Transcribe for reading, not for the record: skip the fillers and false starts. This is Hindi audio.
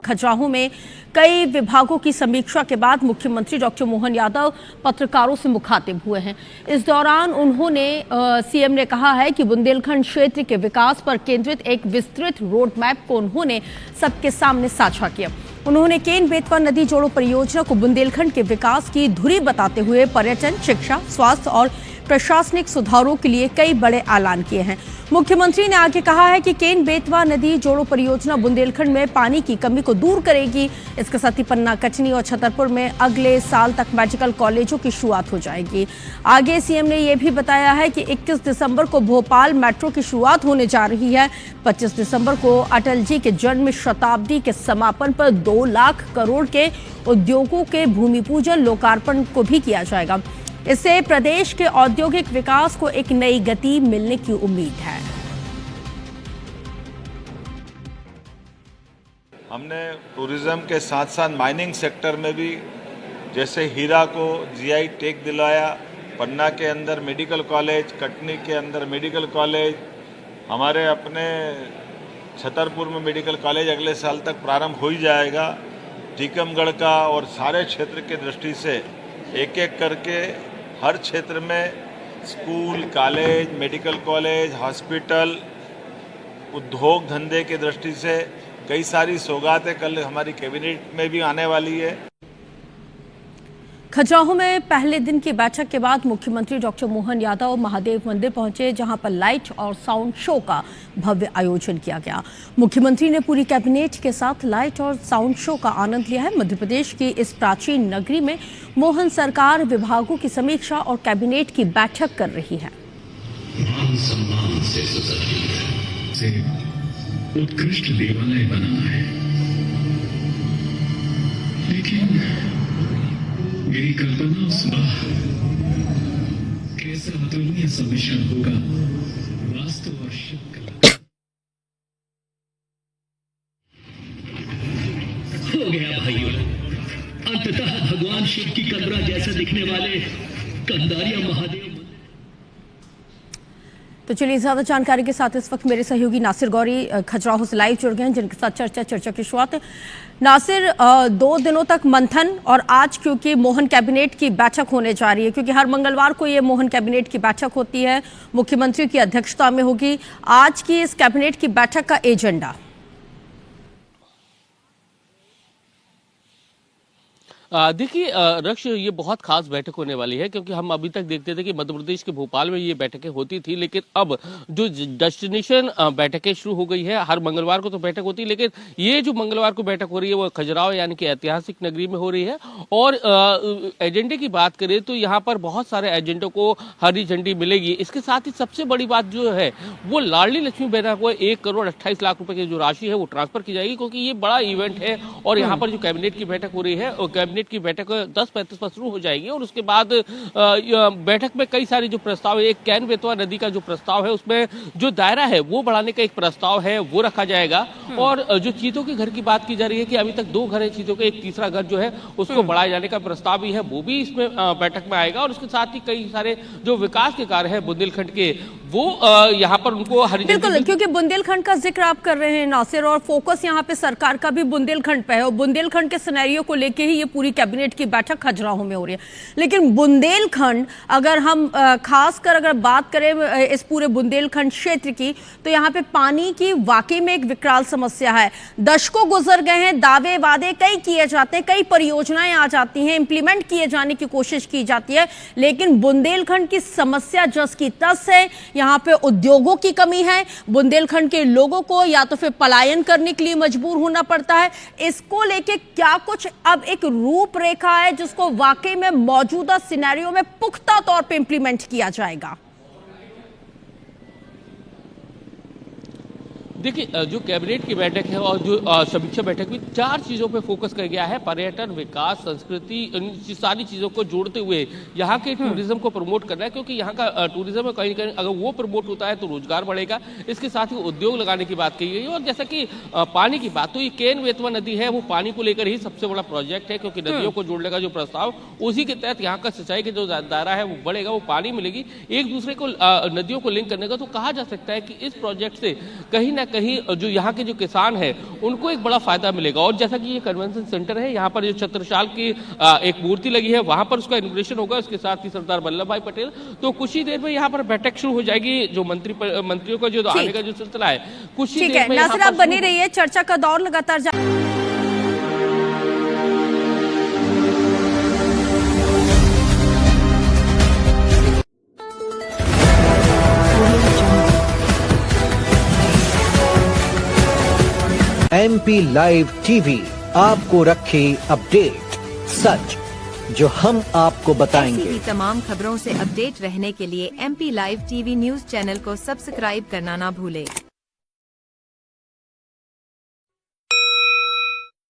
खजुराहो में कई विभागों की समीक्षा के बाद मुख्यमंत्री डॉक्टर मोहन यादव पत्रकारों से मुखातिब हुए हैं। इस दौरान उन्होंने सीएम ने कहा है कि बुंदेलखंड क्षेत्र के विकास पर केंद्रित एक विस्तृत रोड मैप को उन्होंने सबके सामने साझा किया। उन्होंने केन बेतवा नदी जोड़ो परियोजना को बुंदेलखंड के विकास की धुरी बताते हुए पर्यटन, शिक्षा, स्वास्थ्य और प्रशासनिक सुधारों के लिए कई बड़े ऐलान किए हैं। मुख्यमंत्री ने आगे कहा है कि केन बेतवा नदी जोड़ो परियोजना बुंदेलखंड में पानी की कमी को दूर करेगी। इसके साथ ही पन्ना, कचनी और छतरपुर में अगले साल तक मेडिकल कॉलेजों की शुरुआत हो जाएगी। आगे सीएम ने यह भी बताया है कि 21 दिसंबर को भोपाल मेट्रो की शुरुआत होने जा रही है। 25 दिसंबर को अटल जी के जन्म शताब्दी के समापन पर 2 लाख करोड़ के उद्योगों के भूमि पूजन, लोकार्पण को भी किया जाएगा। इससे प्रदेश के औद्योगिक विकास को एक नई गति मिलने की उम्मीद है। हमने टूरिज्म के साथ साथ माइनिंग सेक्टर में भी जैसे हीरा को जीआई टैग दिलाया, पन्ना के अंदर मेडिकल कॉलेज, कटनी के अंदर मेडिकल कॉलेज, हमारे अपने छतरपुर में मेडिकल कॉलेज अगले साल तक प्रारंभ हो ही जाएगा। टीकमगढ़ का और सारे क्षेत्र के दृष्टि से एक एक करके हर क्षेत्र में school, college, medical college, hospital, उद्योग धंधे की दृष्टि से कई सारी सौगातें कल हमारी कैबिनेट में भी आने वाली है। खजुराहो में पहले दिन की बैठक के बाद मुख्यमंत्री डॉक्टर मोहन यादव महादेव मंदिर पहुंचे, जहां पर लाइट और साउंड शो का भव्य आयोजन किया गया। मुख्यमंत्री ने पूरी कैबिनेट के साथ लाइट और साउंड शो का आनंद लिया है। मध्य प्रदेश की इस प्राचीन नगरी में मोहन सरकार विभागों की समीक्षा और कैबिनेट की बैठक कर रही है। सम्मान से उत्कृष्ट देवालय बना है, लेकिन मेरी कल्पना सुबह कैसा अतुलनीय सम्मिश्रण होगा वास्तव और शिव कला। हो गया भाइयों, अंततः भगवान शिव की कमरा जैसा दिखने वाले कंदारिया महादेव। तो चलिए ज्यादा जानकारी के साथ इस वक्त मेरे सहयोगी नासिर गौरी खजुराहो से लाइव जुड़ गए हैं, जिनके साथ चर्चा की शुरुआत। नासिर, 2 दिनों तक मंथन और आज क्योंकि मोहन कैबिनेट की बैठक होने जा रही है, क्योंकि हर मंगलवार को ये मोहन कैबिनेट की बैठक होती है, मुख्यमंत्री की अध्यक्षता में होगी। आज की इस कैबिनेट की बैठक का एजेंडा? देखिए रक्ष, ये बहुत खास बैठक होने वाली है, क्योंकि हम अभी तक देखते थे कि मध्य प्रदेश के भोपाल में ये बैठकें होती थी, लेकिन अब जो डेस्टिनेशन बैठकें शुरू हो गई है। हर मंगलवार को तो बैठक होती है, लेकिन ये जो मंगलवार को बैठक हो रही है वो खजुराहो यानी कि ऐतिहासिक नगरी में हो रही है। और एजेंडे की बात करें तो यहाँ पर बहुत सारे एजेंडों को हरी झंडी मिलेगी। इसके साथ ही सबसे बड़ी बात जो है वो लाडली लक्ष्मी बहना को 1 करोड़ 28 लाख रुपए की जो राशि है वो ट्रांसफर की जाएगी, क्योंकि ये बड़ा इवेंट है। और यहाँ पर जो कैबिनेट की बैठक हो रही है, कैबिनेट की बैठक 10:35 पर शुरू हो जाएगी और उसके बाद बैठक में कई सारे जो प्रस्ताव है, एक केन बेतवा नदी का जो प्रस्ताव है उसमें जो दायरा है वो बढ़ाने का एक प्रस्ताव है वो रखा जाएगा। और जो चीतों के घर की बात की जा रही है कि अभी तक 2 घर है चीतों के, एक तीसरा घर जो है उसको बढ़ाए जाने का प्रस्ताव भी है, वो भी इसमें बैठक में आएगा। और उसके साथ ही कई सारे जो विकास के कार्य है बुंदेलखंड के, वो यहाँ पर उनको हरी झंडी। बिल्कुल, क्योंकि बुंदेलखंड का जिक्र आप कर रहे हैं नासिर, और फोकस यहाँ पे सरकार का भी बुंदेलखंड पे है और बुंदेलखंड के सिनेरियो को लेके ही ये पूरी कैबिनेट की बैठक खजुराहो में हो रही है। लेकिन बुंदेलखंड, अगर हम खासकर अगर बात करें इस पूरे बुंदेलखंड क्षेत्र की, तो यहाँ पे पानी की वाकई में एक विकराल समस्या है। दशकों गुजर गए हैं, दावे वादे कई किए जाते हैं, कई परियोजनाएं आ जाती हैं, इंप्लीमेंट किए जाने की कोशिश की जाती है, लेकिन बुंदेलखंड की समस्या जस की तस है। यहाँ पे उद्योगों की कमी है, बुंदेलखंड के लोगों को या तो फिर पलायन करने के लिए मजबूर होना पड़ता है। इसको लेके क्या कुछ अब एक रूपरेखा है जिसको वाकई में मौजूदा सिनेरियो में पुख्ता तौर पे इंप्लीमेंट किया जाएगा? देखिए, जो कैबिनेट की बैठक है और जो समीक्षा बैठक में 4 चीज़ों पे फोकस किया गया है। पर्यटन, विकास, संस्कृति, इन सारी चीज़ों को जोड़ते हुए यहाँ के टूरिज्म को प्रमोट करना है, क्योंकि यहाँ का टूरिज्म कहीं कहीं अगर वो प्रमोट होता है तो रोजगार बढ़ेगा। इसके साथ ही उद्योग लगाने की बात कही गई है। और जैसा कि पानी की बात, तो ये केन बेतवा नदी है वो पानी को लेकर ही सबसे बड़ा प्रोजेक्ट है, क्योंकि नदियों को जोड़ने का जो प्रस्ताव, उसी के तहत यहाँ का सिंचाई के जो दायरा है वो बढ़ेगा, वो पानी मिलेगी एक दूसरे को, नदियों को लिंक करने का। तो कहा जा सकता है कि इस प्रोजेक्ट से कहीं ना कहीं जो यहाँ के जो किसान हैं उनको एक बड़ा फायदा मिलेगा। और जैसा कि ये कन्वेंशन सेंटर है, यहाँ पर जो छत्रसाल की एक मूर्ति लगी है वहां पर उसका इनॉग्रेशन होगा, उसके साथ ही सरदार वल्लभ भाई पटेल। तो कुछ ही देर में यहाँ पर बैठक शुरू हो जाएगी। जो मंत्रियों का जो आने का जो सिलसिला है कुछ ही देर में नासिर, आप बने रहिए, चर्चा का दौर लगातार MP लाइव टीवी आपको रखे अपडेट, सच जो हम आपको बताएंगे। ऐसी ही तमाम खबरों से अपडेट रहने के लिए MP live TV news channel को सब्सक्राइब करना ना भूले।